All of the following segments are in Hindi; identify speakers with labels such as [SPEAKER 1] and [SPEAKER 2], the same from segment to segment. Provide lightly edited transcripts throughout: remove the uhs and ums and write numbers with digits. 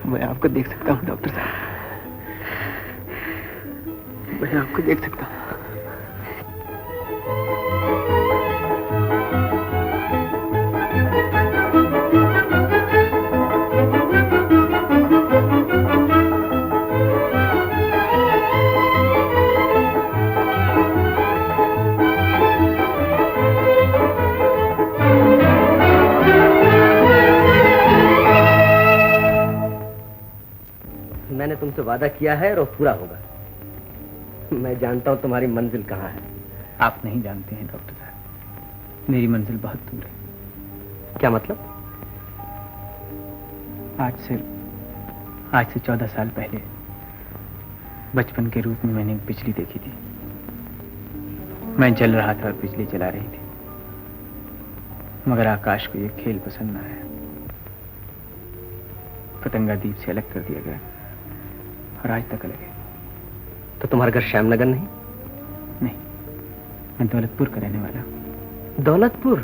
[SPEAKER 1] मैं आपको देख सकता हूँ डॉक्टर साहब, मैं आपको देख सकता हूँ।
[SPEAKER 2] मैंने तुमसे वादा किया है और पूरा होगा। मैं जानता हूं तुम्हारी मंजिल कहां है।
[SPEAKER 1] आप नहीं जानते हैं डॉक्टर साहब, मेरी मंजिल बहुत दूर है।
[SPEAKER 2] क्या मतलब?
[SPEAKER 1] आज से 14 साल पहले बचपन के रूप में मैंने एक बिजली देखी थी। मैं जल रहा था और बिजली जला रही थी, मगर आकाश को यह खेल पसंद न आया। पतंगा दीप से अलग कर दिया गया और आज तक अलग है।
[SPEAKER 2] तो तुम्हारा घर श्यामनगर नहीं?
[SPEAKER 1] नहीं, मैं दौलतपुर का रहने वाला हूँ।
[SPEAKER 2] दौलतपुर?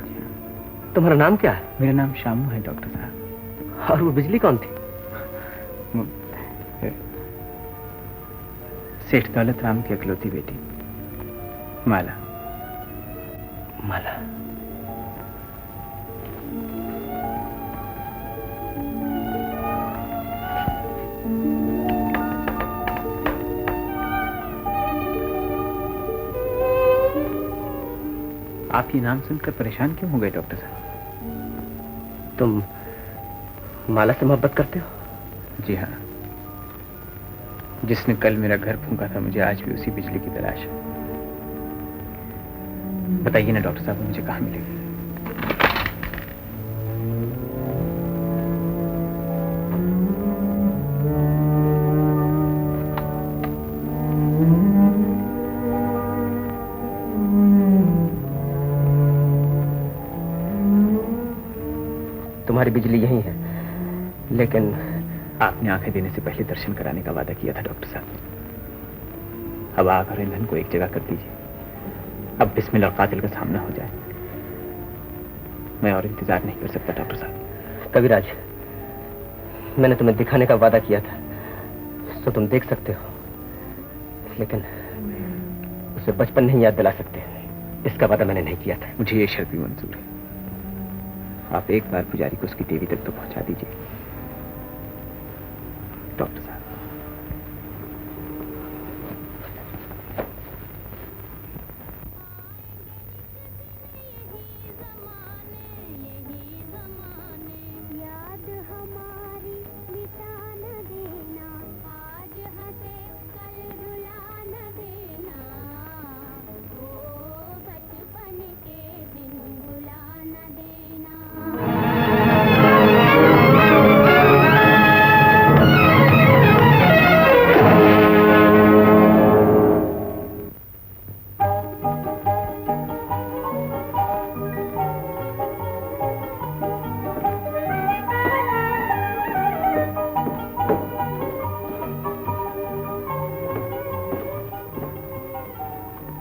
[SPEAKER 2] तुम्हारा नाम क्या है?
[SPEAKER 1] मेरा नाम शामू है डॉक्टर साहब।
[SPEAKER 2] और वो बिजली कौन थी?
[SPEAKER 1] सेठ दौलत राम की इकलौती बेटी माला।
[SPEAKER 2] माला?
[SPEAKER 1] आप ये नाम सुनकर परेशान क्यों हो गए डॉक्टर साहब?
[SPEAKER 2] तुम माला से मोहब्बत करते हो?
[SPEAKER 1] जी हाँ। जिसने कल मेरा घर फूंका था, मुझे आज भी उसी बिजली की तलाश है। बताइए ना डॉक्टर साहब, मुझे कहाँ मिलेगी?
[SPEAKER 2] तुम्हारी बिजली यही है, लेकिन
[SPEAKER 1] आपने आंखें देने से पहले दर्शन कराने का वादा किया था डॉक्टर साहब। अब आग और ईंधन को एक जगह कर दीजिए। अब बिस्मिल्लाह और कातिल का सामना हो जाए। मैं और इंतजार नहीं कर सकता डॉक्टर साहब।
[SPEAKER 2] कविराज, मैंने तुम्हें दिखाने का वादा किया था, तो तुम देख सकते हो, लेकिन उसे बचपन नहीं याद दिला सकते। इसका वादा मैंने नहीं किया था।
[SPEAKER 1] मुझे ये शर्त भी मंजूर है। आप एक बार पुजारी को उसकी देवी तक तो पहुंचा दीजिए डॉक्टर साहब।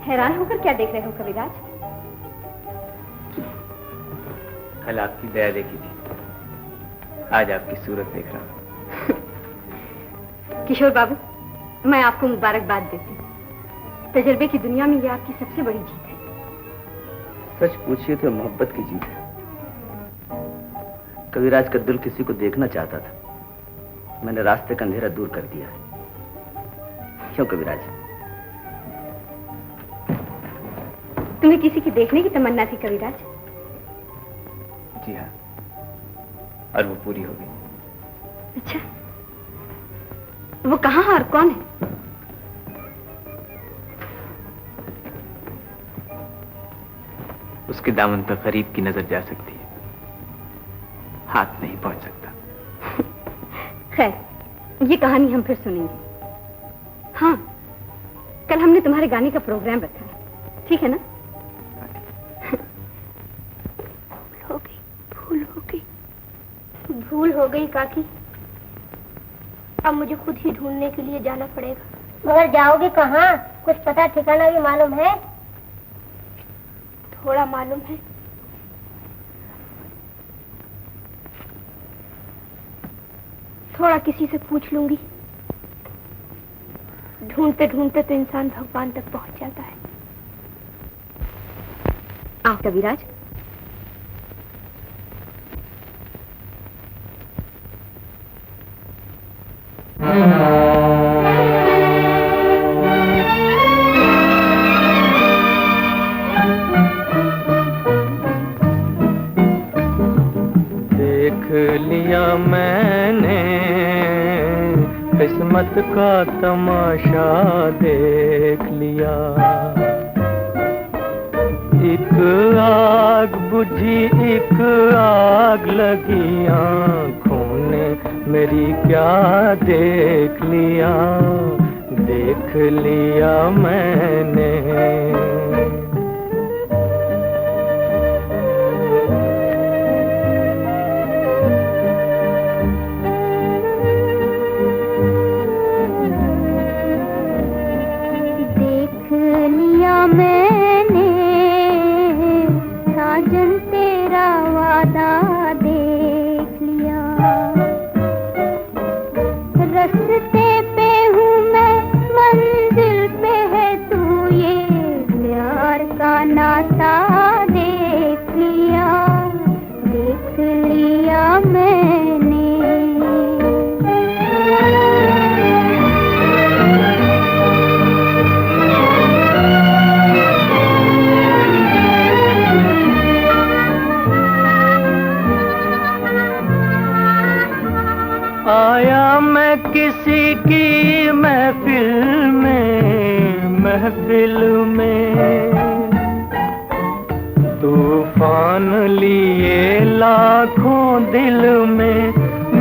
[SPEAKER 3] हैरान होकर क्या देख रहे हो कविराज?
[SPEAKER 1] कल आपकी दया देखी थी, आज आपकी सूरत देख रहा हूं।
[SPEAKER 3] किशोर बाबू, मैं आपको मुबारकबाद देती हूँ। तजुर्बे की दुनिया में ये आपकी सबसे बड़ी जीत है।
[SPEAKER 2] सच पूछिए तो मोहब्बत की जीत है। कविराज का दिल किसी को देखना चाहता था, मैंने रास्ते का अंधेरा दूर कर दिया। क्यों कविराज?
[SPEAKER 3] तुम्हें किसी की देखने की तमन्ना थी कविराज?
[SPEAKER 1] जी हाँ, और वो पूरी हो गई।
[SPEAKER 3] अच्छा, वो कहाँ है और कौन है?
[SPEAKER 1] उसके दामन तक गरीब की नजर जा सकती है, हाथ नहीं पहुंच सकता।
[SPEAKER 3] खैर, ये कहानी हम फिर सुनेंगे। हाँ, कल हमने तुम्हारे गाने का प्रोग्राम रखा है, ठीक है ना?
[SPEAKER 4] भूल हो गई काकी। अब मुझे खुद ही ढूंढने के लिए जाना पड़ेगा। मगर जाओगे कहाँ? कुछ पता ठिकाना भी मालूम है? थोड़ा मालूम है। थोड़ा किसी से पूछ लूंगी। ढूंढते ढूंढते तो इंसान भगवान तक पहुंच जाता है।
[SPEAKER 3] आओ कविराज।
[SPEAKER 5] देख लिया मैंने किस्मत का तमाशा, देख लिया। एक आग बुझी एक आग लगी आँखों ने मेरी, क्या देख लिया, देख लिया मैंने।
[SPEAKER 4] देख लिया मैंने साजन तेरा वादा, देख लिया। रस्ते पे हूँ मैं, मंजिल पे है तू, ये प्यार का नाता देख लिया, देख लिया मैंने।
[SPEAKER 5] आया मैं किसी की महफिल में, महफिल में तूफान लिए लाखों दिल में,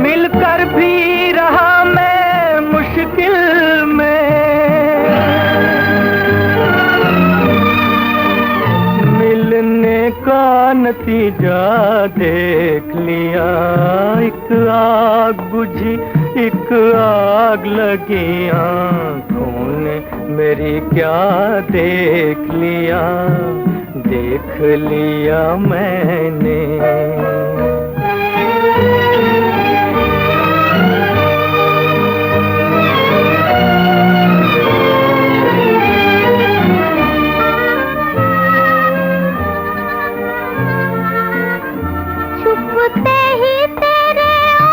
[SPEAKER 5] मिलकर भी रहा मैं मुश्किल में। मिलने का नतीजा देख लिया, एक आग बुझी एक आग लगी आँखों ने मेरी, क्या देख लिया, देख लिया मैंने।
[SPEAKER 4] छुपते ही तेरे ओ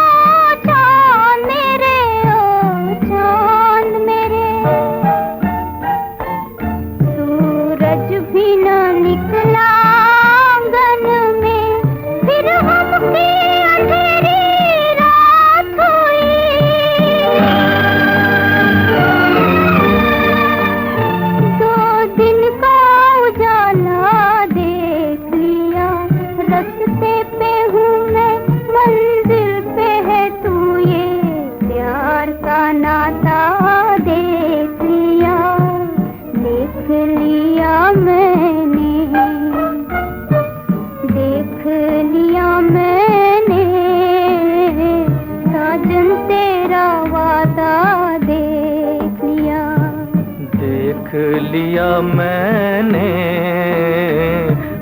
[SPEAKER 4] चांद मेरे, ओ चांद मेरे, सूरज भी न निकला आंगन में, फिर हमकी अंधेरी रात हुई। दो दिन का उजाला देख लिया, रस्ते पे हूँ मैं, मंजिल पे है तू, ये प्यार का नाता देख लिया, देख लिया मैंने, देख लिया मैंने, साजन तेरा वादा देख लिया।
[SPEAKER 5] देख लिया मैंने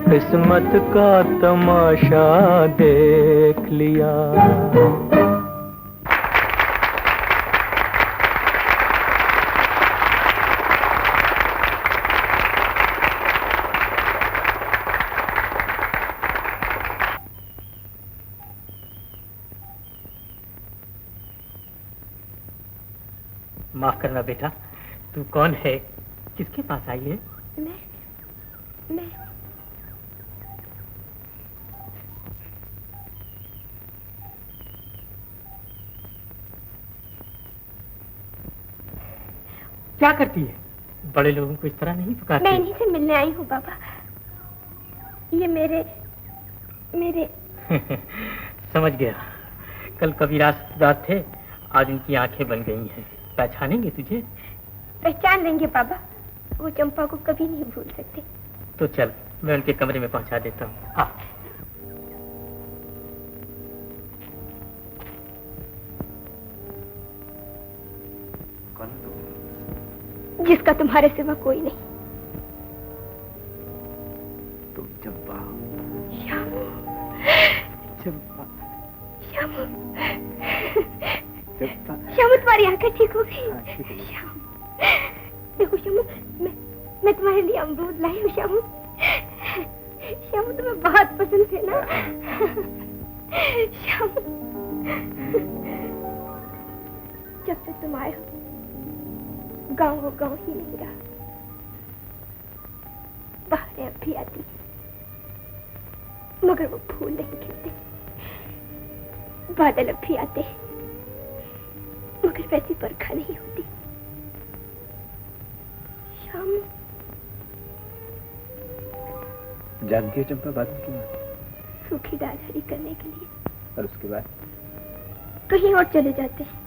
[SPEAKER 5] किस्मत का तमाशा, देख लिया।
[SPEAKER 1] माफ करना बेटा, तू कौन है, किसके पास आई है?
[SPEAKER 4] मैं
[SPEAKER 1] क्या करती है? बड़े लोगों को इस तरह नहीं पुकारती।
[SPEAKER 4] मैं इन्हीं से मिलने आई हूँ बाबा। ये मेरे
[SPEAKER 1] समझ गया। कल कबीराज रात थे, आज उनकी आंखें बन गई हैं। पहचानेंगे तुझे?
[SPEAKER 4] पहचान लेंगे बाबा, वो चंपा को कभी नहीं भूल सकते।
[SPEAKER 1] तो चल, मैं उनके कमरे में पहुंचा देता हूँ। हाँ।
[SPEAKER 2] कौन तुम?
[SPEAKER 4] जिसका तुम्हारे सिवा कोई नहीं।
[SPEAKER 2] तुम चंपा?
[SPEAKER 4] श्याम,
[SPEAKER 1] चंपा।
[SPEAKER 4] श्याम, श्यामू तुम्हारी आंखें ठीक हो गई। श्याम देखो श्यामू, मैं तुम्हारे लिए अमरूद लाई हूँ श्यामू। श्यामू तुम्हें बहुत पसंद थे ना श्यामू। जब से तुम आए हो गाँव वो गाँव ही नहीं रहा। बाहर अब भी आती मगर वो फूल नहीं खिलते। बादल अब भी आते मगर वैसी बरखा नहीं होती। शाम
[SPEAKER 1] जानती है चंपा बादल की बात?
[SPEAKER 4] सूखी डाल हरी करने के लिए।
[SPEAKER 1] और उसके बाद
[SPEAKER 4] कहीं और चले जाते हैं।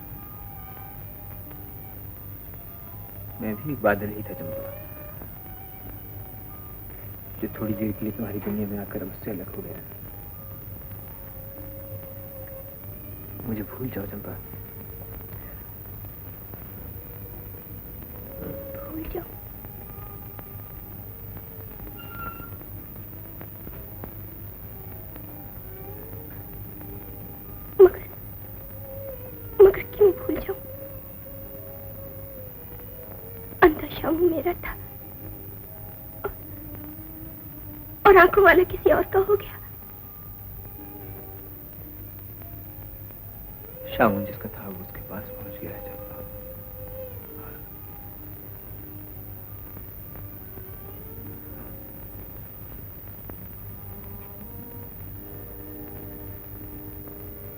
[SPEAKER 1] मैं भी एक बादल ही था चंपा, जो थोड़ी देर के लिए तुम्हारी दुनिया में आकर मुझसे अलग हो गया। मुझे भूल जाओ चंपा।
[SPEAKER 4] भूल जाओ? मगर क्यों भूल जाऊं? अंधा शामू मेरा था और आंखों वाला किसी और का हो गया।
[SPEAKER 1] शामू जिसका था वो उसके पास पहुंच गया है चंपा।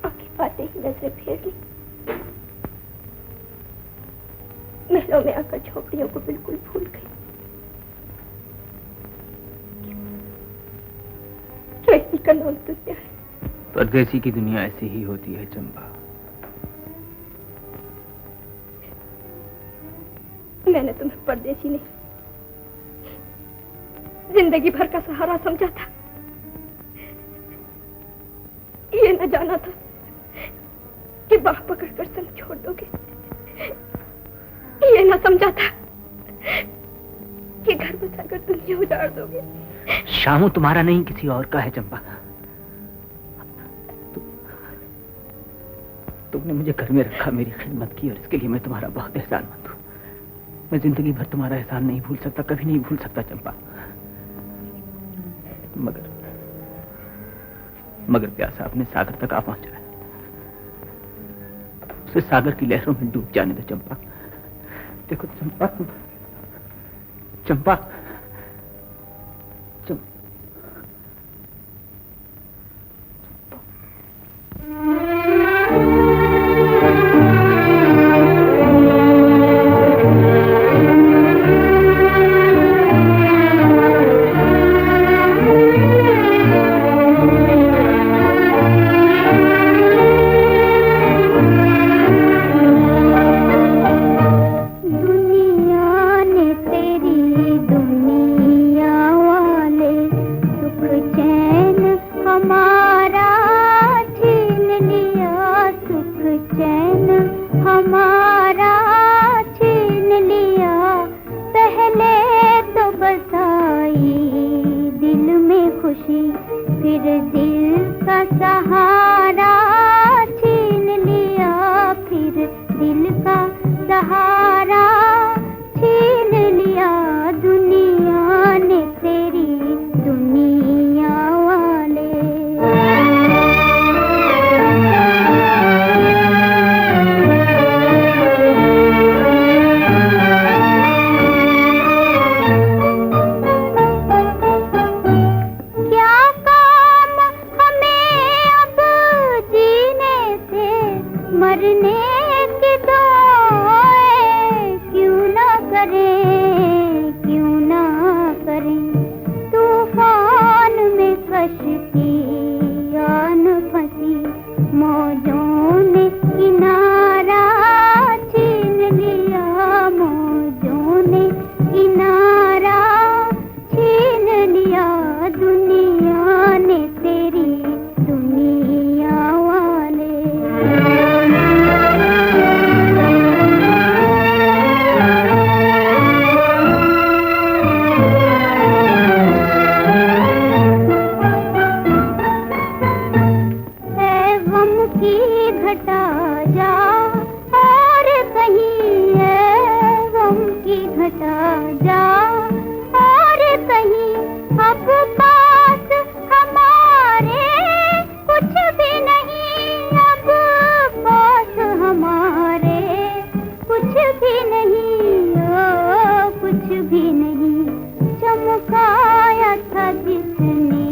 [SPEAKER 4] आंखें पाते ही नजरें फेर ली। महलों में आकर झोपड़ियों को बिल्कुल भूल गई। कैसी का नाम दुनिया है।
[SPEAKER 1] परदेसी की दुनिया ऐसी ही होती है चंपा।
[SPEAKER 4] मैंने तुम्हें परदेसी नहीं, जिंदगी भर का सहारा समझा था। ये न जाना था कि बाह पकड़कर संग छोड़ दोगे। ये न समझा था कि घर बसाकर दुनिया उजाड़ दोगे।
[SPEAKER 1] शामू तुम्हारा नहीं किसी और का है चंपा। तुमने मुझे घर में रखा, मेरी खिदमत की और इसके लिए मैं तुम्हारा बहुत एहसानमंद हूँ। मैं जिंदगी भर तुम्हारा एहसान नहीं भूल सकता, कभी नहीं भूल सकता चंपा। मगर प्यासा अपने सागर तक आ पहुंचा है। उसे सागर की लहरों में डूब जाने दो चंपा। देखो चंपा, चंपा,
[SPEAKER 4] की घटा जा जा और कहीं अब पास हमारे कुछ भी नहीं, अब पास हमारे कुछ भी नहीं, ओ कुछ भी नहीं। चमकाया था जिसने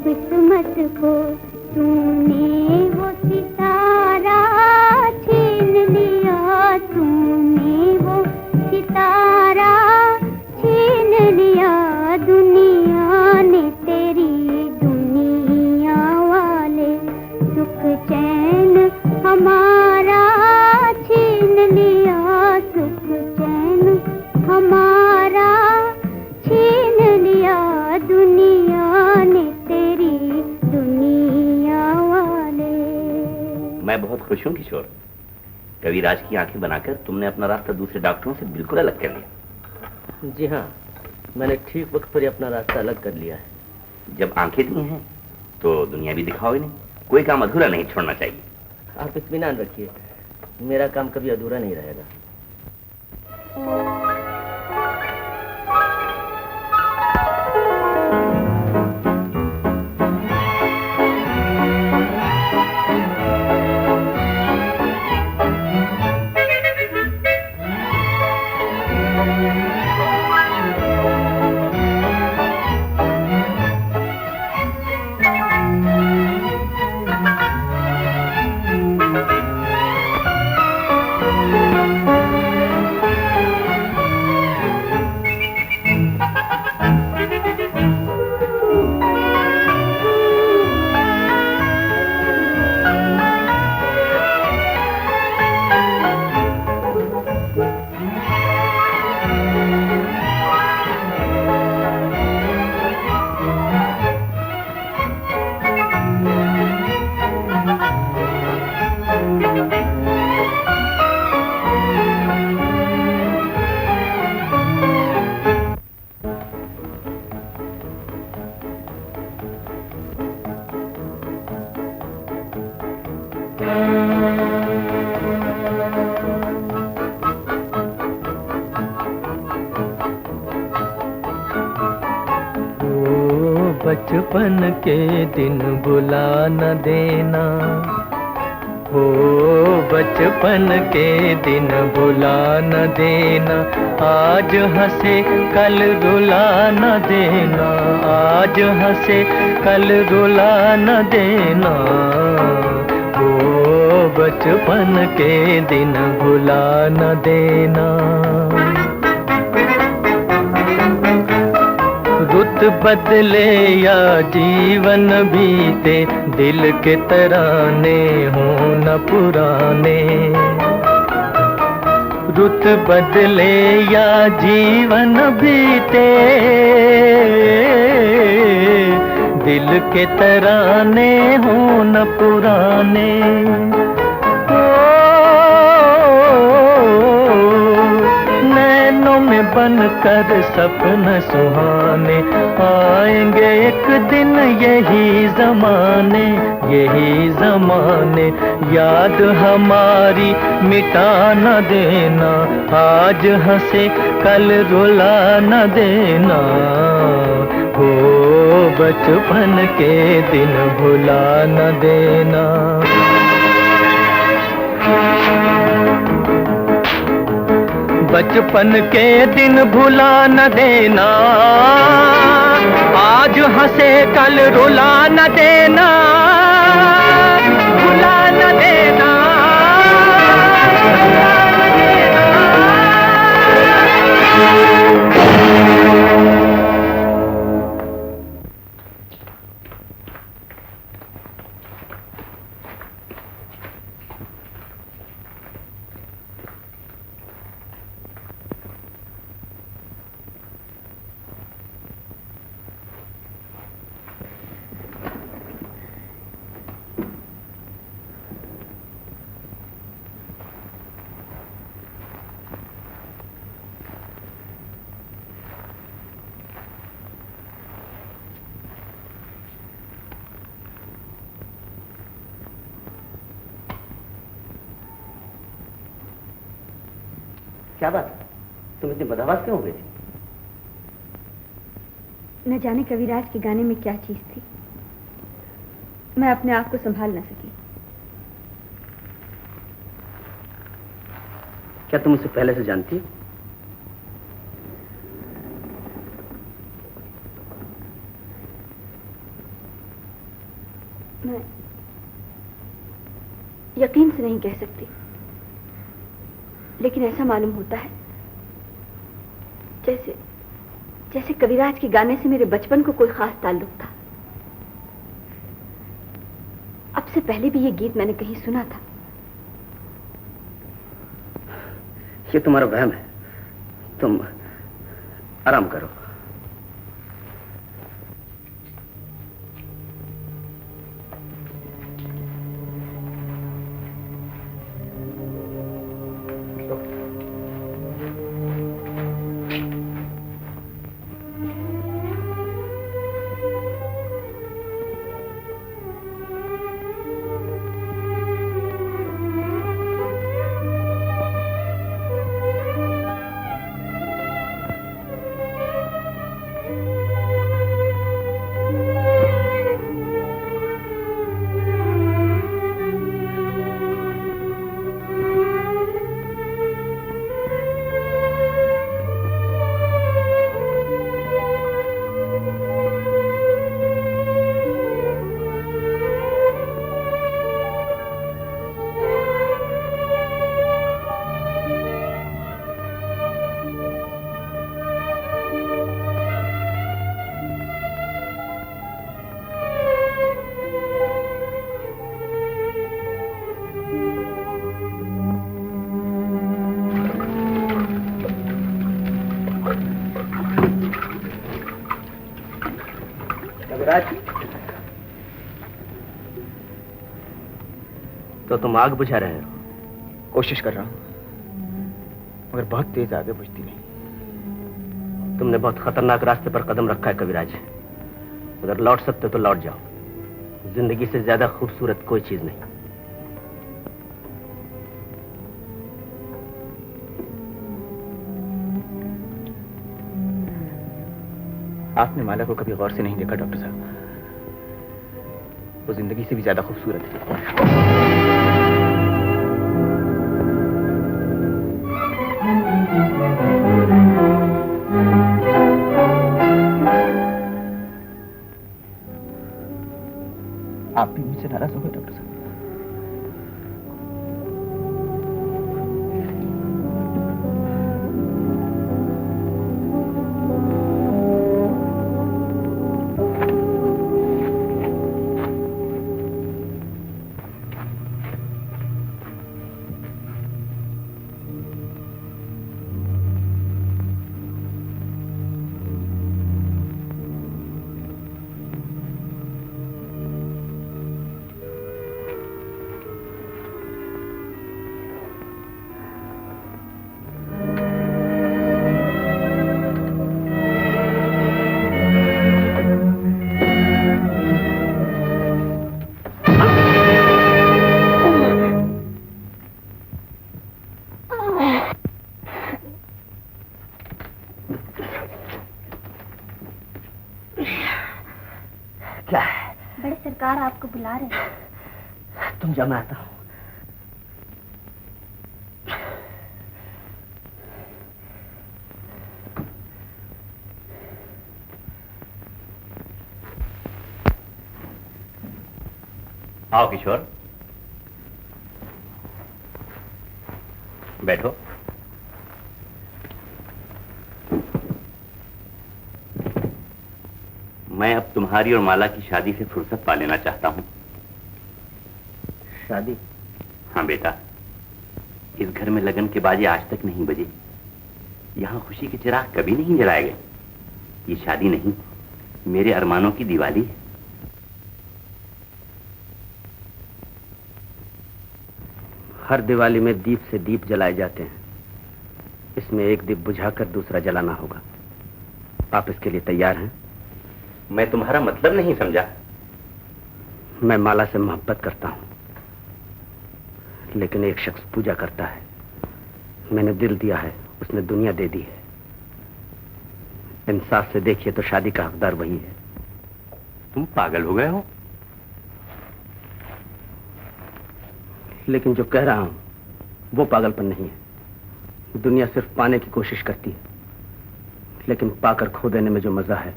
[SPEAKER 4] किस्मत को, तूने वो सितारा छीन लिया, तूने वो सितारा छीन लिया। दुनिया ने तेरी, दुनिया वाले सुख चैन हमारा छीन लिया, सुख चैन हमारा छीन लिया। दुनिया ने तेरी, दुनिया वाले।
[SPEAKER 6] मैं बहुत खुश हूँ किशोर। कविराज की आंखें बनाकर तुमने अपना रास्ता दूसरे डॉक्टरों से बिल्कुल अलग कर लिया।
[SPEAKER 2] जी हाँ, मैंने ठीक वक्त पर ही अपना रास्ता अलग कर लिया है।
[SPEAKER 6] जब आंखें दी हैं तो दुनिया भी दिखाओ नहीं, कोई काम अधूरा नहीं छोड़ना चाहिए।
[SPEAKER 2] आप इत्मीनान रखिए, मेरा काम कभी अधूरा नहीं रहेगा।
[SPEAKER 5] बचपन के दिन भुला न देना, हो बचपन के दिन भुला न देना। आज हंसे कल रुला न देना, आज हंसे कल रुला न देना। हो बचपन के दिन भुला न देना। रुत बदले या जीवन बीते, दिल के तराने हों न पुराने। रुत बदले या जीवन बीते, दिल के तराने हों न पुराने। नैनों में बनकर सपन सुहाने, आएंगे एक दिन यही ज़माने, यही ज़माने। याद हमारी मिटा न देना, आज हंसे कल रुला न देना। हो बचपन के दिन भुला न देना। बचपन के दिन भुला न देना, आज हंसे कल रुला न देना, भुला न देना, भुला न देना।
[SPEAKER 6] क्या बात, तुम इतनी बदहवास क्यों हो गई थी?
[SPEAKER 3] न जाने कविराज के गाने में क्या चीज थी, मैं अपने आप को संभाल न सकी।
[SPEAKER 2] क्या तुम उसे पहले से जानती हो?
[SPEAKER 3] मैं यकीन से नहीं कह सकती, लेकिन ऐसा मालूम होता है जैसे जैसे कविराज के गाने से मेरे बचपन को कोई खास ताल्लुक था। अब से पहले भी ये गीत मैंने कहीं सुना था।
[SPEAKER 2] ये तुम्हारा वहम है, तुम आराम करो। तो तुम आग बुझा रहे हो?
[SPEAKER 1] कोशिश कर रहा हूं, मगर बहुत तेज आगे बुझती नहीं।
[SPEAKER 2] तुमने बहुत खतरनाक रास्ते पर कदम रखा है कविराज। अगर लौट सकते तो लौट जाओ। जिंदगी से ज्यादा खूबसूरत कोई चीज नहीं।
[SPEAKER 1] आपने माला को कभी गौर से नहीं देखा डॉक्टर साहब। वो जिंदगी से भी ज्यादा खूबसूरत है। आप भी मुझसे नाराज हो गए डॉक्टर साहब?
[SPEAKER 4] बड़े सरकार आपको बुला रहे हैं।
[SPEAKER 2] तुम जाओ, मैं आता हूं।
[SPEAKER 6] आओ किशोर, बैठो। मैं अब तुम्हारी और माला की शादी से फुर्सत पा लेना चाहता हूं।
[SPEAKER 2] शादी?
[SPEAKER 6] हाँ बेटा, इस घर में लगन के बाजे आज तक नहीं बजे। यहां खुशी के चिराग कभी नहीं जलाए गए। ये शादी नहीं, मेरे अरमानों की दिवाली है।
[SPEAKER 2] हर दिवाली में दीप से दीप जलाए जाते हैं। इसमें एक दीप बुझाकर दूसरा जलाना होगा। आप इसके लिए तैयार हैं?
[SPEAKER 6] मैं तुम्हारा मतलब नहीं समझा।
[SPEAKER 2] मैं माला से मोहब्बत करता हूं, लेकिन एक शख्स पूजा करता है। मैंने दिल दिया है, उसने दुनिया दे दी है। इंसाफ से देखिए तो शादी का हकदार वही है।
[SPEAKER 6] तुम पागल हो गए हो?
[SPEAKER 2] लेकिन जो कह रहा हूं वो पागलपन नहीं है। दुनिया सिर्फ पाने की कोशिश करती है, लेकिन पाकर खो देने में जो मजा है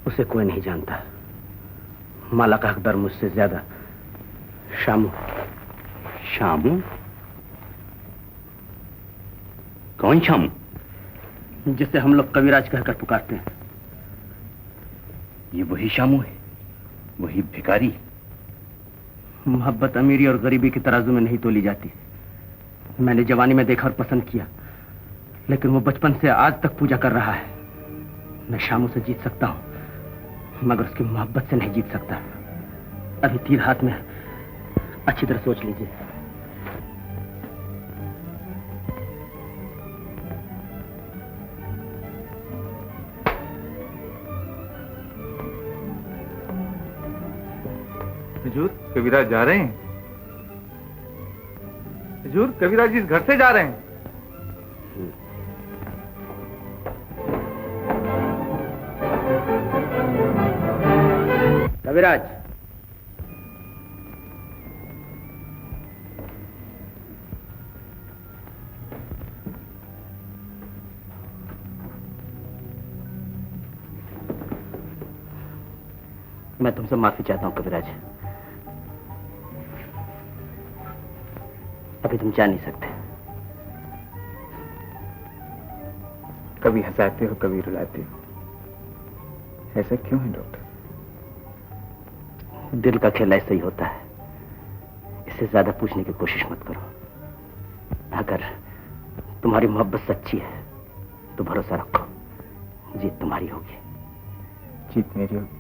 [SPEAKER 2] उसे कोई नहीं जानता। माला का हकदार मुझसे ज्यादा शामू।
[SPEAKER 6] शामू? कौन शामू?
[SPEAKER 2] जिसे हम लोग कविराज कहकर पुकारते हैं।
[SPEAKER 6] ये वही शामू है, वही भिखारी।
[SPEAKER 2] मोहब्बत अमीरी और गरीबी की तराजू में नहीं तोली जाती। मैंने जवानी में देखा और पसंद किया, लेकिन वो बचपन से आज तक पूजा कर रहा है। मैं शामू से जीत सकता हूं, मगर उसकी मोहब्बत से नहीं जीत सकता। अभी तीर हाथ में, अच्छी तरह सोच लीजिए।
[SPEAKER 7] हुजूर, कविराज जा रहे हैं। हुजूर, कविराज इस घर से जा रहे हैं।
[SPEAKER 2] कविराज, मैं तुमसे माफी चाहता हूं कविराज। अभी तुम जा नहीं सकते।
[SPEAKER 1] कभी हंसाते हो, कभी रुलाते हो। ऐसा क्यों है डॉक्टर?
[SPEAKER 2] दिल का खेल ऐसा ही होता है। इससे ज्यादा पूछने की कोशिश मत करो। अगर तुम्हारी मोहब्बत सच्ची है तो भरोसा रखो, जीत तुम्हारी होगी।
[SPEAKER 1] जीत मेरी होगी?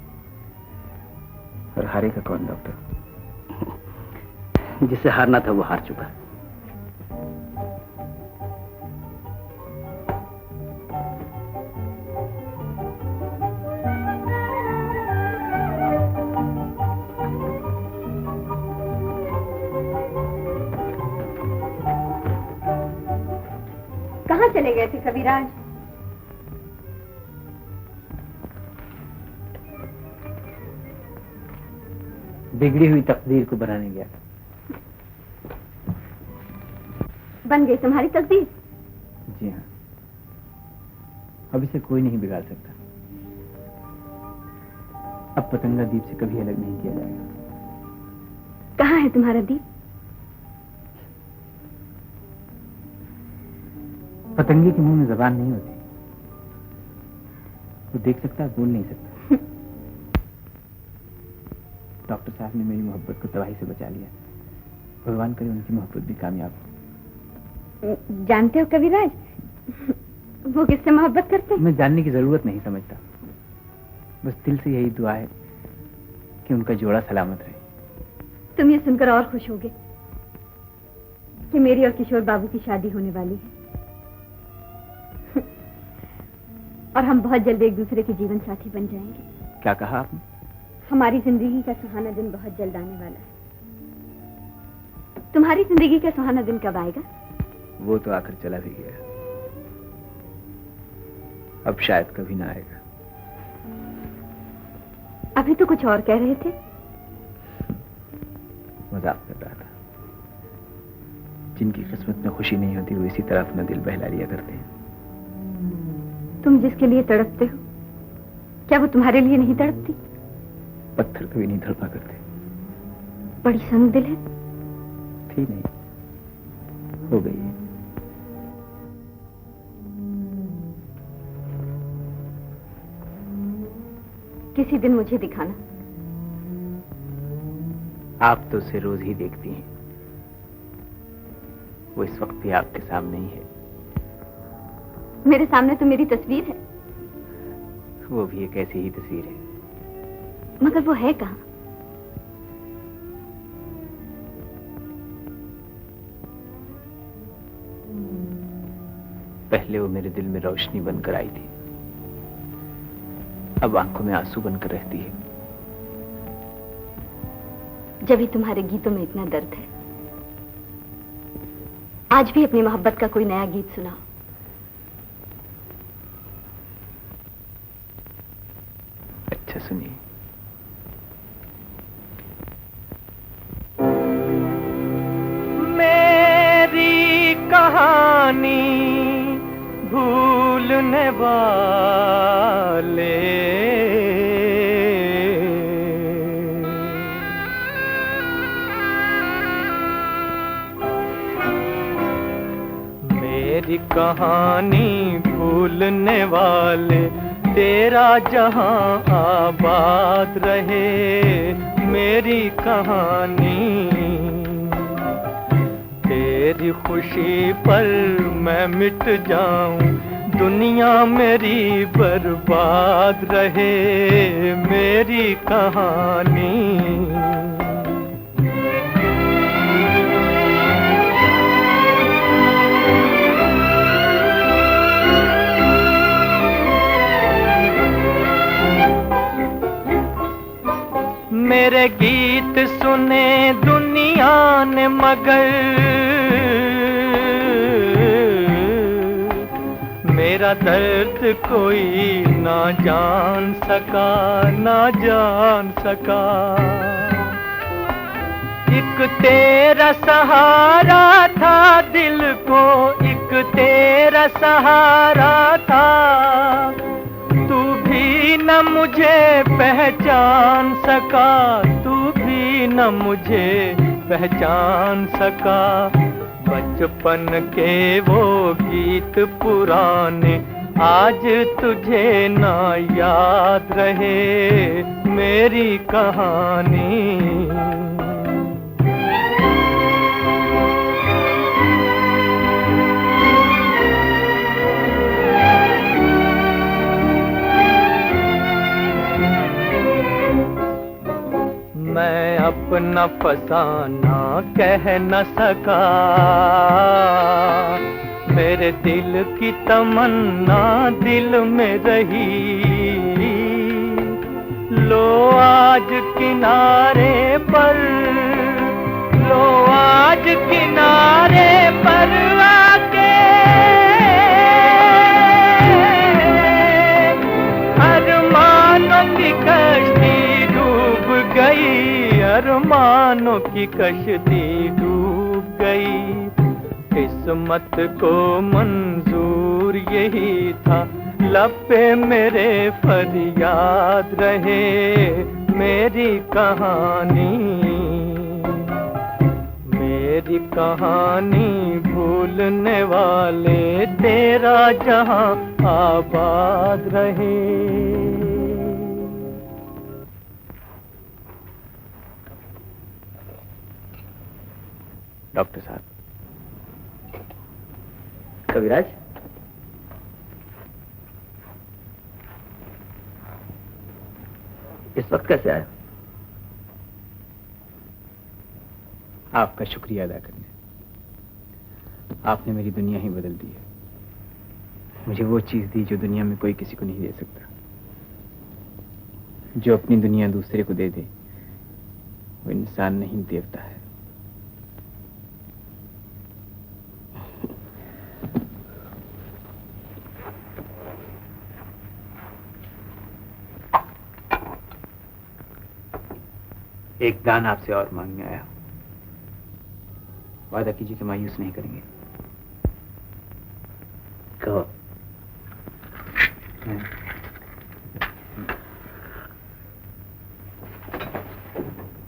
[SPEAKER 1] और हारेगा कौन डॉक्टर?
[SPEAKER 2] जिसे हारना था वो हार चुका।
[SPEAKER 3] कहाँ चले गए थे कविराज?
[SPEAKER 1] बिगड़ी हुई तकदीर को बनाने गया।
[SPEAKER 3] बन गई तुम्हारी तकदीर?
[SPEAKER 1] जी हाँ, अब इसे कोई नहीं बिगाड़ सकता। अब पतंगा दीप से कभी अलग नहीं किया जाएगा।
[SPEAKER 3] कहाँ है तुम्हारा दीप?
[SPEAKER 1] पतंगे के मुंह में जबान नहीं होती। वो देख सकता है, बोल नहीं सकता। डॉक्टर साहब ने मेरी मोहब्बत को तबाही से बचा लिया। भगवान करे उनकी मोहब्बत भी कामयाब हो।
[SPEAKER 3] जानते हो कविराज, वो किससे मोहब्बत करते हैं?
[SPEAKER 1] मैं जानने की जरूरत नहीं समझता। बस दिल से यही दुआ है कि उनका जोड़ा सलामत रहे।
[SPEAKER 3] तुम ये सुनकर और खुश होगे कि मेरी और किशोर बाबू की शादी होने वाली है और हम बहुत जल्द एक दूसरे के जीवन साथी बन जाएंगे।
[SPEAKER 1] क्या कहा आपने?
[SPEAKER 3] हमारी जिंदगी का सुहाना दिन बहुत जल्द आने वाला है। तुम्हारी जिंदगी का सुहाना दिन कब आएगा?
[SPEAKER 1] वो तो आकर चला भी गया, अब शायद कभी ना आएगा।
[SPEAKER 3] अभी तो कुछ और कह रहे थे।
[SPEAKER 1] मजाक कर रहा था। जिनकी किस्मत में खुशी नहीं होती वो इसी तरह अपना दिल बहला लिया करते हैं।
[SPEAKER 3] तुम जिसके लिए तड़पते हो, क्या वो तुम्हारे लिए नहीं तड़पती?
[SPEAKER 1] पत्थर कभी नहीं तड़पा करते।
[SPEAKER 3] बड़ी संग दिल है।
[SPEAKER 1] थी नहीं, हो गई है।
[SPEAKER 3] किसी दिन मुझे दिखाना।
[SPEAKER 1] आप तो उसे रोज ही देखती हैं। वो इस वक्त भी आपके सामने ही है।
[SPEAKER 3] मेरे सामने तो मेरी तस्वीर है।
[SPEAKER 1] वो भी एक ऐसी ही तस्वीर है।
[SPEAKER 3] मगर वो है कहाँ?
[SPEAKER 1] पहले वो मेरे दिल में रोशनी बनकर आई थी, अब आंखों में आंसू बनकर रहती है।
[SPEAKER 3] जब भी तुम्हारे गीतों में इतना दर्द है, आज भी अपनी मोहब्बत का कोई नया गीत सुनाओ।
[SPEAKER 5] भूलने वाले मेरी कहानी भूलने वाले, तेरा जहां आबाद रहे। मेरी कहानी तेरी खुशी पर मैं मिट जाऊं, दुनिया मेरी बर्बाद रहे। मेरी कहानी मेरे गीत सुने दुनिया ने मगर मेरा दर्द कोई ना जान सका, ना जान सका। एक तेरा सहारा था दिल को, एक तेरा सहारा था। तू भी न मुझे पहचान सका, तू भी न मुझे पहचान सका। बचपन के वो गीत पुराने आज तुझे ना याद रहे। मेरी कहानी मैं अपना फसाना कह न सका, मेरे दिल की तमन्ना दिल में रही। लो आज किनारे पर, लो आज किनारे पर आके अरमानों की कश्ती डूब गई, अरमानों की कश्ती डूब गई। किस्मत को मंजूर यही था, लब पे मेरे फरियाद रहे। मेरी कहानी, मेरी कहानी भूलने वाले, तेरा जहां आबाद रहे।
[SPEAKER 1] डॉक्टर साहब।
[SPEAKER 2] कविराज, इस वक्त कैसे आए?
[SPEAKER 1] आपका शुक्रिया अदा करने। आपने मेरी दुनिया ही बदल दी है। मुझे वो चीज दी जो दुनिया में कोई किसी को नहीं दे सकता। जो अपनी दुनिया दूसरे को दे दे वो इंसान नहीं, देवता है। एक दान आपसे और मांगने आया हूं। वादा कीजिए कि मायूस नहीं करेंगे।
[SPEAKER 2] कहो।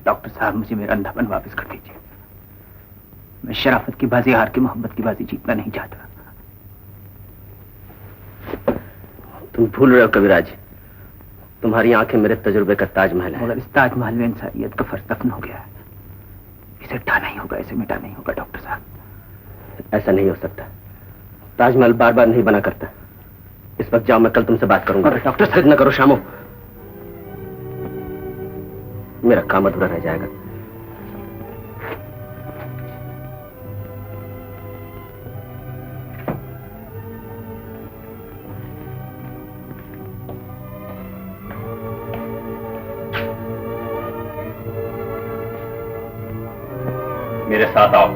[SPEAKER 1] डॉक्टर साहब, मुझे मेरा अंधापन वापस कर दीजिए। मैं शराफत की बाजी हार के मोहब्बत की बाजी जीतना नहीं चाहता।
[SPEAKER 2] तुम भूल रहे हो कविराज, तुम्हारी आंखें मेरे तजुर्बे का ताजमहल है।
[SPEAKER 1] मगर इस ताजमहल में इंसानियत का फर्ज दफन हो गया है। इसे ढा नहीं होगा, इसे मिटा नहीं होगा डॉक्टर साहब।
[SPEAKER 2] ऐसा नहीं हो सकता। ताजमहल बार बार नहीं बना करता। इस वक्त जाओ, मैं कल तुमसे बात करूंगा।
[SPEAKER 1] डॉक्टर
[SPEAKER 2] साहब न करो शामो, मेरा काम अधूरा रह जाएगा।
[SPEAKER 6] मेरे साथ आओ।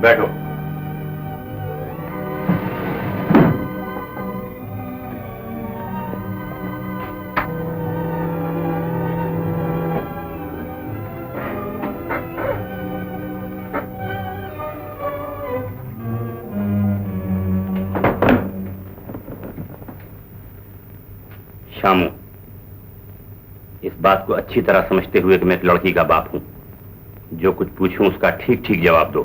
[SPEAKER 6] बैठो। रामू, इस बात को अच्छी तरह समझते हुए कि मैं एक लड़की का बाप हूं, जो कुछ पूछूं उसका ठीक ठीक जवाब दो।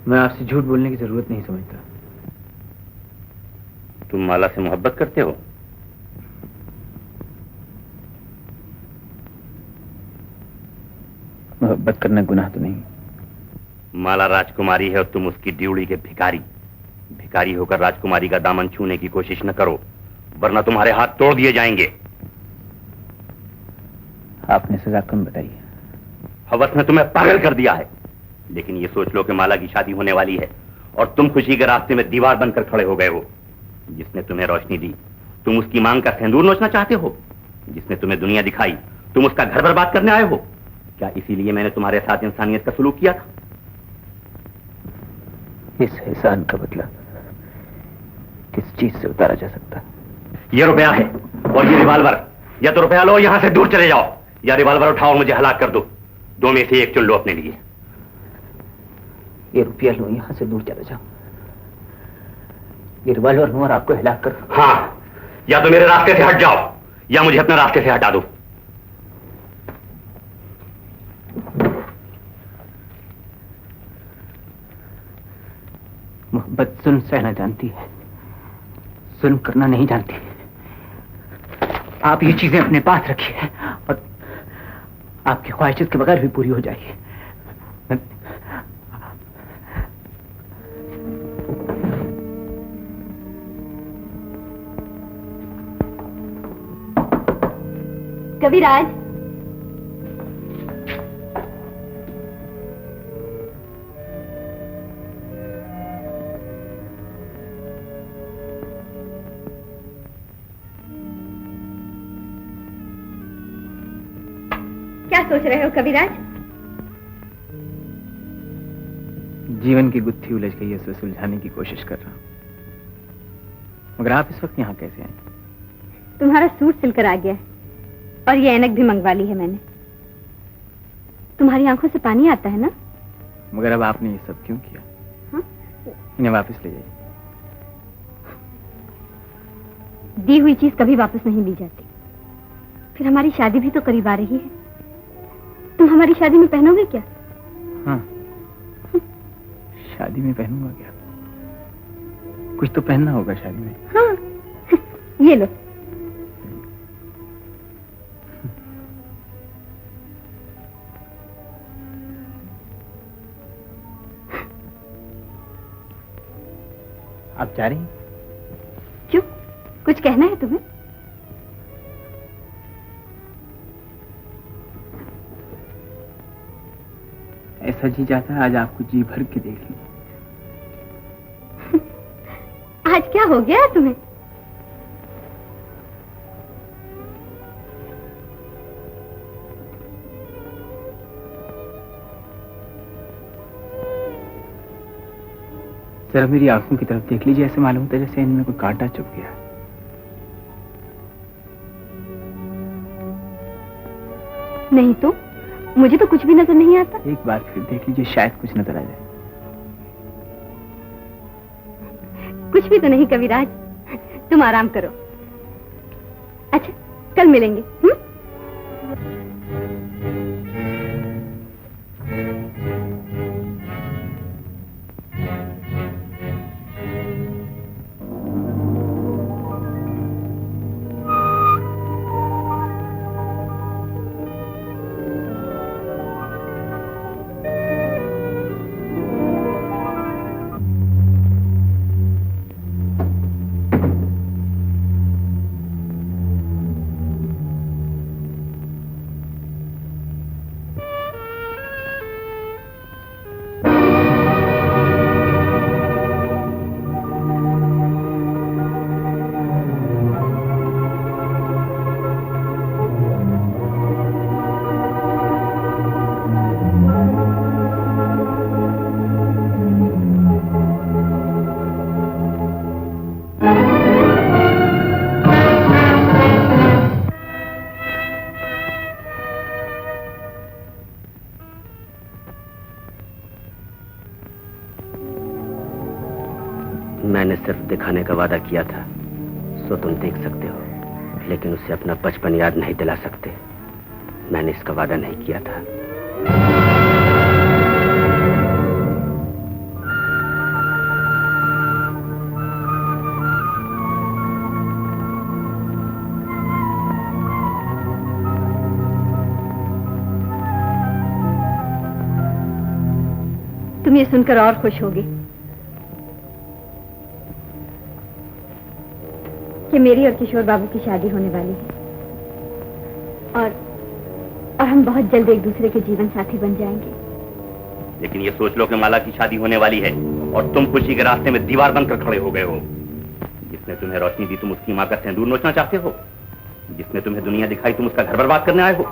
[SPEAKER 1] मैं आपसे झूठ बोलने की जरूरत नहीं समझता।
[SPEAKER 6] तुम माला से मोहब्बत करते हो?
[SPEAKER 1] मोहब्बत करना गुनाह तो नहीं।
[SPEAKER 6] माला राजकुमारी है और तुम उसकी ड्यूड़ी के भिखारी। भिखारी होकर राजकुमारी का दामन छूने की कोशिश न करो, वरना तुम्हारे हाथ तोड़ दिए जाएंगे।
[SPEAKER 1] आपने सजा कम बताई है।
[SPEAKER 6] हवस ने तुम्हें पागल कर दिया है, लेकिन ये सोच लो कि माला की शादी होने वाली है और तुम खुशी के रास्ते में दीवार बनकर खड़े हो गए हो। जिसने तुम्हें रोशनी दी, तुम उसकी मांग का सिंदूर नोचना चाहते हो। जिसने तुम्हें दुनिया दिखाई, तुम उसका घर बर्बाद करने आए हो। क्या इसीलिए मैंने तुम्हारे साथ इंसानियत का सलूक किया था?
[SPEAKER 1] इस एहसान का बदला किस चीज से उतारा जा सकता?
[SPEAKER 6] ये रुपया है और ये रिवाल्वर। या तो रुपया लो, यहां से दूर चले जाओ, या रिवाल्वर उठाओ और मुझे हलाक कर दो। दो में से एक चुन लो अपने लिए।
[SPEAKER 1] ये रुपया लो, यहां से दूर चले जाओ। ये रिवाल्वर लो और आपको हिलाक कर।
[SPEAKER 6] हाँ, या तो मेरे रास्ते से हट जाओ या मुझे अपने रास्ते से हटा दो।
[SPEAKER 1] मोहब्बत जुल्म सहना जानती है, जुल्म करना नहीं जानती। आप ये चीजें अपने पास रखिए और आपकी ख्वाहिशत के बगैर भी पूरी हो जाएगी।
[SPEAKER 3] कविराज, क्या सोच रहे हो कविराज?
[SPEAKER 1] जीवन की गुत्थी उलझ गई है, उसे सुलझाने की कोशिश कर रहा हूं। मगर आप इस वक्त यहाँ कैसे आए?
[SPEAKER 3] तुम्हारा सूट सिलकर आ गया है और ये ऐनक भी मंगवा ली है मैंने। तुम्हारी आंखों से पानी आता है ना?
[SPEAKER 1] मगर अब आपने ये सब क्यों किया?
[SPEAKER 3] हाँ?
[SPEAKER 1] इन्हें वापस ले जाइए।
[SPEAKER 3] दी हुई चीज कभी वापस नहीं ली जाती। फिर हमारी शादी भी तो करीब आ रही है। तुम हमारी शादी में पहनोगे क्या?
[SPEAKER 1] हाँ, शादी में पहनूंगा क्या? कुछ तो पहनना होगा शादी में।
[SPEAKER 3] हाँ, ये लो।
[SPEAKER 1] आप जा रही हैं?
[SPEAKER 3] क्यों? कुछ कहना है तुम्हें?
[SPEAKER 1] ऐसा जी चाहता है आज आपको जी भर के देख लूं।
[SPEAKER 3] आज क्या हो गया तुम्हें?
[SPEAKER 1] जरा मेरी आंखों की तरफ देख लीजिए, ऐसे मालूम होता है जैसे इनमें कोई कांटा चुभ गया।
[SPEAKER 3] नहीं तो मुझे तो कुछ भी नजर नहीं आता।
[SPEAKER 1] एक बार फिर देख लीजिए, शायद कुछ नजर आ जाए।
[SPEAKER 3] कुछ भी तो नहीं कविराज, तुम आराम करो। अच्छा, कल मिलेंगे।
[SPEAKER 2] मैंने सिर्फ दिखाने का वादा किया था, सो तुम देख सकते हो, लेकिन उसे अपना बचपन याद नहीं दिला सकते। मैंने इसका वादा नहीं किया था।
[SPEAKER 3] तुम ये सुनकर और खुश होगी कि मेरी और किशोर बाबू की शादी होने वाली है और हम बहुत जल्द एक दूसरे के जीवन साथी बन जाएंगे।
[SPEAKER 6] लेकिन ये सोच लो कि माला की शादी होने वाली है और तुम खुशी के रास्ते में दीवार बनकर खड़े हो गए हो। जिसने तुम्हें रोशनी दी तुम उसकी माँ का सिंदूर नोचना चाहते हो, जिसने तुम्हें दुनिया दिखाई तुम उसका घर बर्बाद करने आए हो।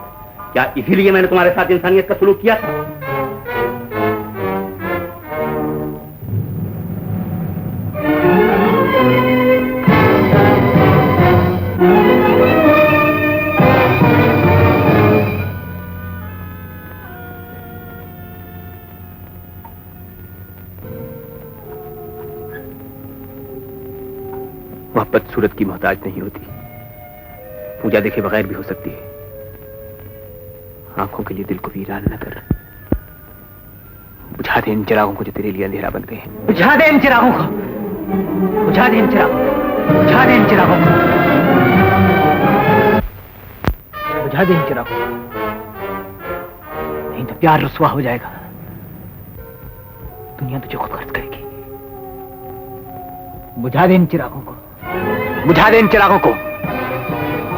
[SPEAKER 6] क्या इसीलिए मैंने तुम्हारे साथ इंसानियत का सलूक किया था?
[SPEAKER 1] मोहब्बत सूरत की मोहताज नहीं होती, पूजा देखे बगैर भी हो सकती है। आंखों के लिए दिल को वीरान न कर, बुझा दे इन चिरागों को जो तेरे लिए अंधेरा बन गए हैं। बुझा दे इन चिरागों को, बुझा दे इन चिरागों को, बुझा दे इन चिरागों को, बुझा दे इन चिरागों को, नहीं तो प्यार रुस्वा हो जाएगा। दुनिया तुझे खुद खर्च करेगी। बुझा दे इन चिरागों को, बुझा दे इन चिरागों को,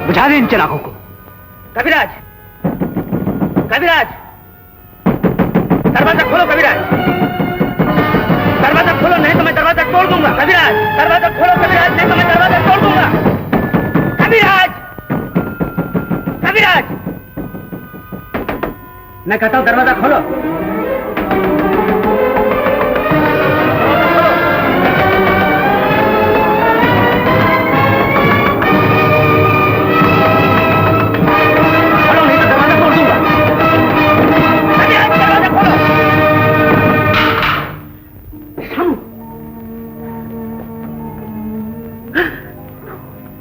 [SPEAKER 1] बुझा दे इन चिरागों को। कविराज, कविराज, दरवाजा खोलो कविराज, दरवाजा खोलो नहीं तो मैं दरवाजा तोड़ दूंगा। कविराज, दरवाजा खोलो कविराज, नहीं तो मैं दरवाजा तोड़ दूंगा। कविराज, कविराज, मैं कहता हूं दरवाजा खोलो।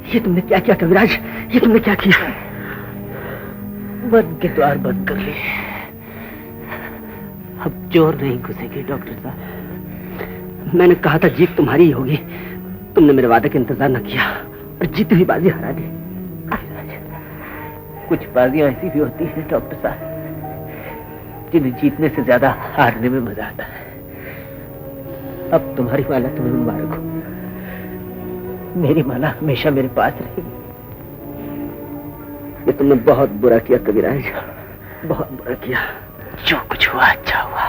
[SPEAKER 2] ये तुमने क्या किया कविराज? ये तुमने क्या किया? मर्द के द्वार बंद कर लिए, अब जोर नहीं घुसेगी डॉक्टर साहब। मैंने कहा था जीत तुम्हारी ही होगी, तुमने मेरे वादे का इंतजार न किया और जीती हुई बाजी हरा दी। कुछ बाजियां ऐसी भी होती हैं डॉक्टर साहब जिन्हें जीतने से ज्यादा हारने में मजा आता है। अब तुम्हारी माला तुम्हें मुबारक हो, मेरी माला हमेशा मेरे पास रहेगी। ये तुमने बहुत बुरा किया कविराज, बहुत बुरा किया। जो कुछ हुआ अच्छा हुआ,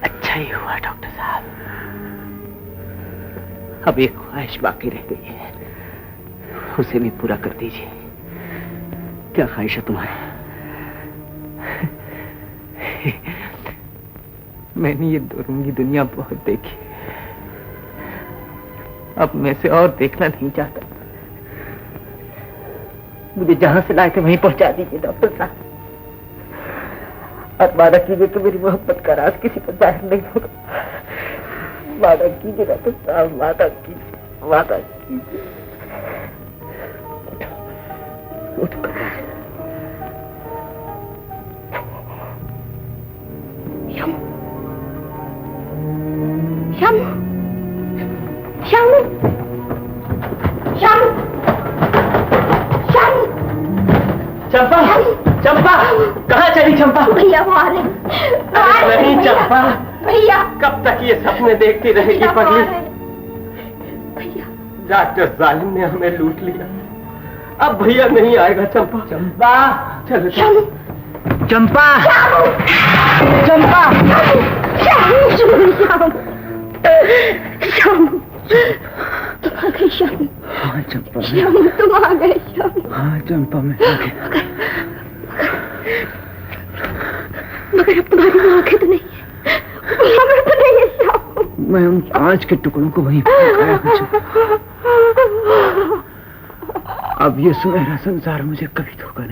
[SPEAKER 2] अच्छा ही हुआ डॉक्टर साहब। अब एक ख्वाहिश बाकी रह गई है, उसे भी पूरा कर दीजिए। क्या ख्वाहिश है तुम्हारी?
[SPEAKER 1] मैंने ये रंगी दुनिया बहुत देखी, अब मैं से और देखना नहीं चाहता।
[SPEAKER 2] मुझे जहां से लाए थे वहीं पहुंचा दीजिए डॉक्टर साहब, और वादा कीजिए कि मेरी मोहब्बत का राज किसी को जाहिर नहीं होगा। वादा कीजिए डॉक्टर साहब, वादा कीजिए, वादा कीजिए। उठ
[SPEAKER 3] श्यामू, श्यामू, श्यामू, श्यामू,
[SPEAKER 2] चंपा, चंपा, कहाँ चली चंपा?
[SPEAKER 3] भैया वो आ रहे हैं।
[SPEAKER 2] नहीं चंपा,
[SPEAKER 3] भैया
[SPEAKER 2] कब तक ये सपने देखती रहेगी पगली?
[SPEAKER 3] भैया,
[SPEAKER 2] डॉक्टर जालिम ने हमें लूट लिया, अब भैया नहीं आएगा। चंपा, चंपा, चलो
[SPEAKER 3] श्यामू,
[SPEAKER 1] चंपा,
[SPEAKER 2] चंपा,
[SPEAKER 3] श्यामू, श्यामू, श्यामू, तुम आ गए श्यामू।
[SPEAKER 1] हाँ चंपा,
[SPEAKER 3] श्यामू तुम आ गए श्यामू।
[SPEAKER 1] हाँ चंपा मैं आ गया।
[SPEAKER 3] मगर अब तुम्हारी वो आंखें तो नहीं है, मगर तो नहीं है श्यामू।
[SPEAKER 1] मैं उन कांच के टुकड़ों को वहीं फेंकाया हूँ चंपा। अब ये सुनहरा संसार मुझे कभी धोखा नहीं।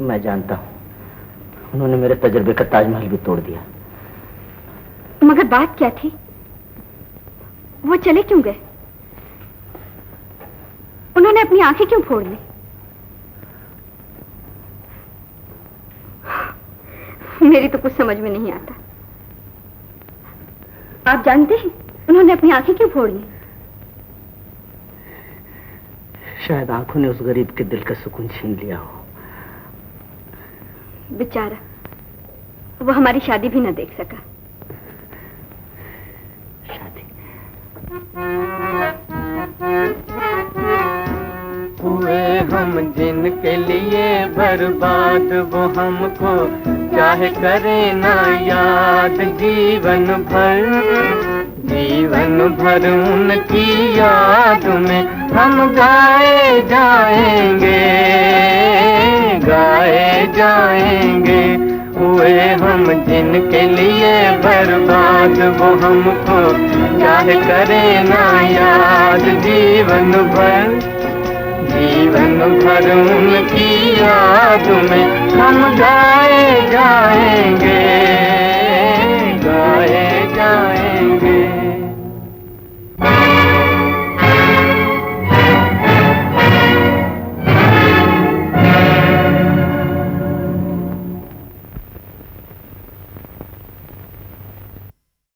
[SPEAKER 2] मैं जानता हूँ, उन्होंने मेरे तजुर्बे का ताजमहल भी तोड़ दिया।
[SPEAKER 3] मगर बात क्या थी? वो चले क्यों गए? उन्होंने अपनी आंखें क्यों फोड़ ली? मेरी तो कुछ समझ में नहीं आता। आप जानते हैं उन्होंने अपनी आंखें क्यों फोड़ ली?
[SPEAKER 2] शायद आंखों ने उस गरीब के दिल का सुकून छीन लिया हो।
[SPEAKER 3] बेचारा, वो हमारी शादी भी न देख सका।
[SPEAKER 2] शादी?
[SPEAKER 5] हुए हम जिनके लिए बर्बाद, वो हमको चाहे करे ना याद। जीवन भर उनकी याद में हम गाए जाएंगे। हुए हम जिनके लिए बर्बाद, वो हमको चाहे करे ना याद। जीवन भर उनकी याद में हम गाए जाएंगे।